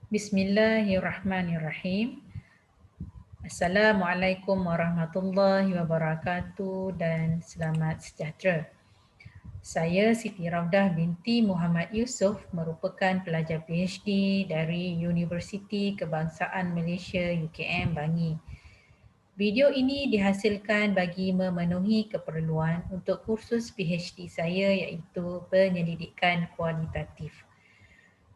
Bismillahirrahmanirrahim. Assalamualaikum warahmatullahi wabarakatuh dan selamat sejahtera. Saya Siti Raudah binti Muhammad Yusof merupakan pelajar PhD dari Universiti Kebangsaan Malaysia UKM Bangi. Video ini dihasilkan bagi memenuhi keperluan untuk kursus PhD saya iaitu penyelidikan kualitatif.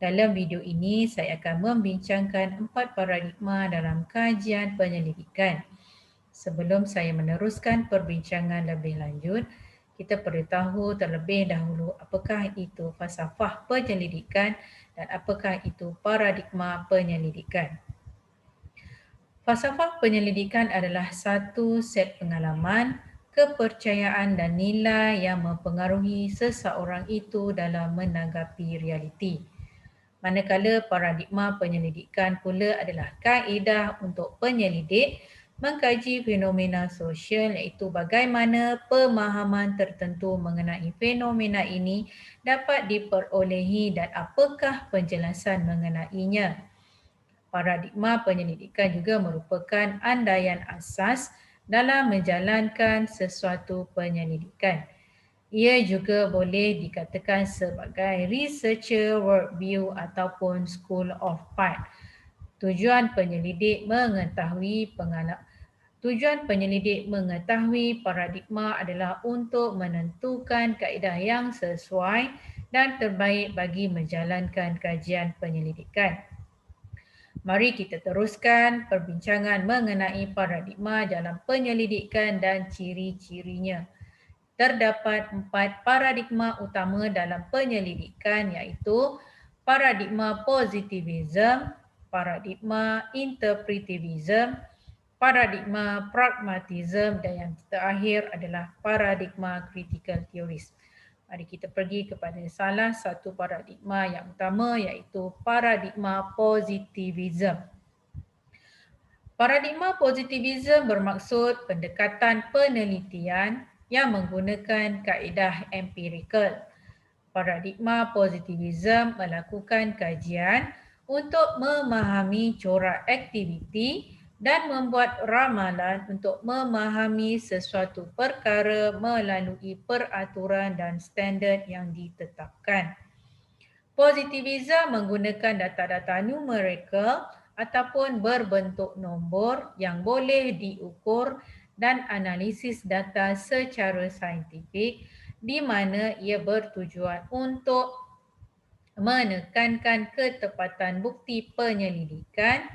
Dalam video ini, saya akan membincangkan 4 paradigma dalam kajian penyelidikan. Sebelum saya meneruskan perbincangan lebih lanjut, kita perlu tahu terlebih dahulu apakah itu falsafah penyelidikan dan apakah itu paradigma penyelidikan. Falsafah penyelidikan adalah satu set pengalaman, kepercayaan dan nilai yang mempengaruhi seseorang itu dalam menanggapi realiti. Manakala paradigma penyelidikan pula adalah kaedah untuk penyelidik mengkaji fenomena sosial iaitu bagaimana pemahaman tertentu mengenai fenomena ini dapat diperolehi dan apakah penjelasan mengenainya. Paradigma penyelidikan juga merupakan andaian asas dalam menjalankan sesuatu penyelidikan. Ia juga boleh dikatakan sebagai researcher worldview ataupun school of thought. Tujuan penyelidik mengetahui paradigma adalah untuk menentukan kaedah yang sesuai dan terbaik bagi menjalankan kajian penyelidikan. Mari kita teruskan perbincangan mengenai paradigma dalam penyelidikan dan ciri-cirinya. Terdapat 4 paradigma utama dalam penyelidikan iaitu paradigma positivism, paradigma interpretivism, paradigma pragmatism dan yang terakhir adalah paradigma critical theories. Mari kita pergi kepada salah satu paradigma yang utama iaitu paradigma positivism. Paradigma positivism bermaksud pendekatan penelitian yang menggunakan kaedah empirikal. Paradigma positivism melakukan kajian untuk memahami corak aktiviti dan membuat ramalan untuk memahami sesuatu perkara melalui peraturan dan standard yang ditetapkan. Positivism menggunakan data-data numerical ataupun berbentuk nombor yang boleh diukur dan analisis data secara saintifik di mana ia bertujuan untuk menekankan ketepatan bukti penyelidikan,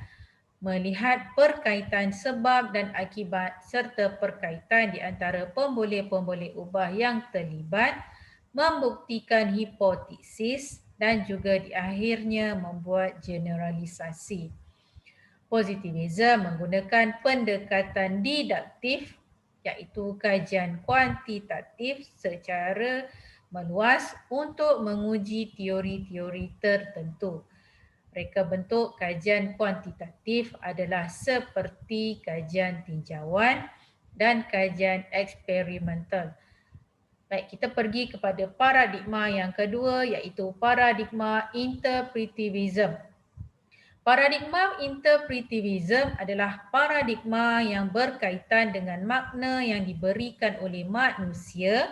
melihat perkaitan sebab dan akibat serta perkaitan di antara pemboleh-pemboleh ubah yang terlibat, membuktikan hipotesis dan juga di akhirnya membuat generalisasi. Positivism menggunakan pendekatan didaktif iaitu kajian kuantitatif secara meluas untuk menguji teori-teori tertentu. Reka bentuk kajian kuantitatif adalah seperti kajian tinjauan dan kajian eksperimental. Baik, kita pergi kepada paradigma yang kedua iaitu paradigma interpretivism. Paradigma interpretivism adalah paradigma yang berkaitan dengan makna yang diberikan oleh manusia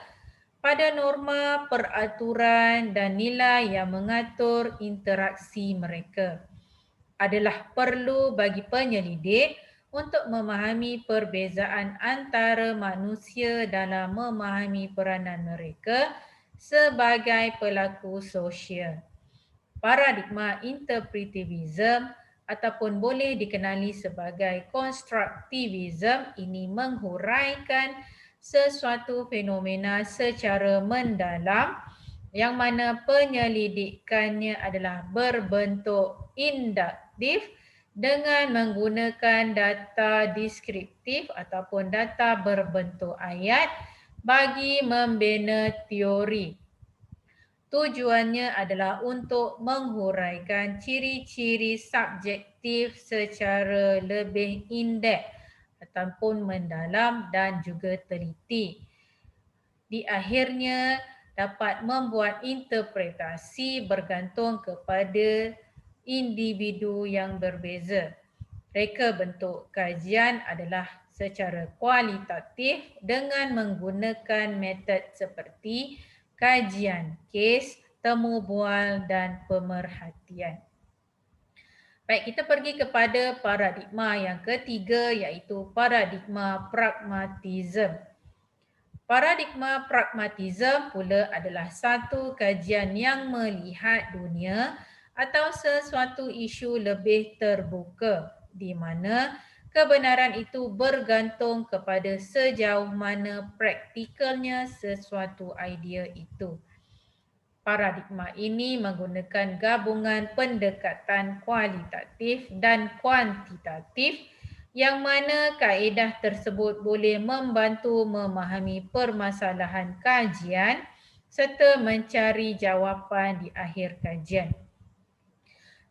pada norma, peraturan dan nilai yang mengatur interaksi mereka. Adalah perlu bagi penyelidik untuk memahami perbezaan antara manusia dalam memahami peranan mereka sebagai pelaku sosial. Paradigma interpretivism ataupun boleh dikenali sebagai konstruktivism ini menghuraikan sesuatu fenomena secara mendalam yang mana penyelidikannya adalah berbentuk induktif dengan menggunakan data deskriptif ataupun data berbentuk ayat bagi membina teori. Tujuannya adalah untuk menghuraikan ciri-ciri subjektif secara lebih in-depth ataupun mendalam dan juga teliti. Di akhirnya dapat membuat interpretasi bergantung kepada individu yang berbeza. Reka bentuk kajian adalah secara kualitatif dengan menggunakan metod seperti kajian kes, temu bual dan pemerhatian. Baik, kita pergi kepada paradigma yang ketiga iaitu paradigma pragmatism. Paradigma pragmatism pula adalah satu kajian yang melihat dunia atau sesuatu isu lebih terbuka di mana kebenaran itu bergantung kepada sejauh mana praktikalnya sesuatu idea itu. Paradigma ini menggunakan gabungan pendekatan kualitatif dan kuantitatif yang mana kaedah tersebut boleh membantu memahami permasalahan kajian serta mencari jawapan di akhir kajian.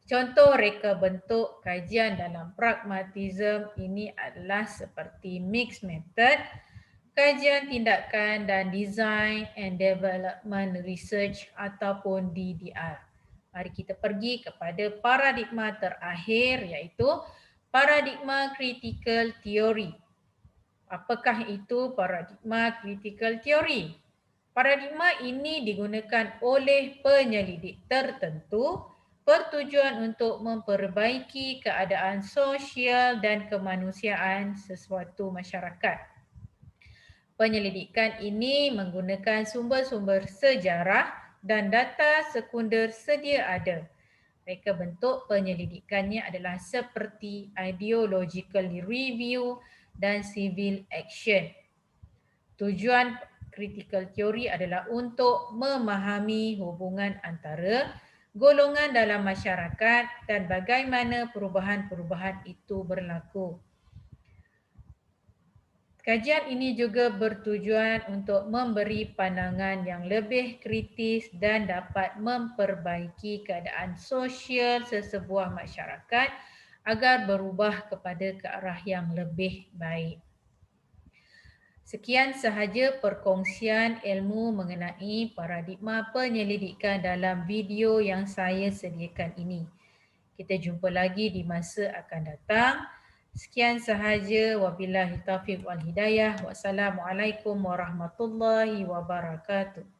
Contoh reka bentuk kajian dalam pragmatism ini adalah seperti mixed method, kajian tindakan dan design and development research ataupun DDR. Mari kita pergi kepada paradigma terakhir iaitu paradigma critical theory. Apakah itu paradigma critical theory? Paradigma ini digunakan oleh penyelidik tertentu bertujuan untuk memperbaiki keadaan sosial dan kemanusiaan sesuatu masyarakat. Penyelidikan ini menggunakan sumber-sumber sejarah dan data sekunder sedia ada. Reka bentuk penyelidikannya adalah seperti ideological review dan civil action. Tujuan critical theory adalah untuk memahami hubungan antara golongan dalam masyarakat dan bagaimana perubahan-perubahan itu berlaku. Kajian ini juga bertujuan untuk memberi pandangan yang lebih kritis dan dapat memperbaiki keadaan sosial sesebuah masyarakat agar berubah kepada ke arah yang lebih baik. Sekian sahaja perkongsian ilmu mengenai paradigma penyelidikan dalam video yang saya sediakan ini. Kita jumpa lagi di masa akan datang. Sekian sahaja, wabillahi taufiq wal hidayah. Wassalamualaikum warahmatullahi wabarakatuh.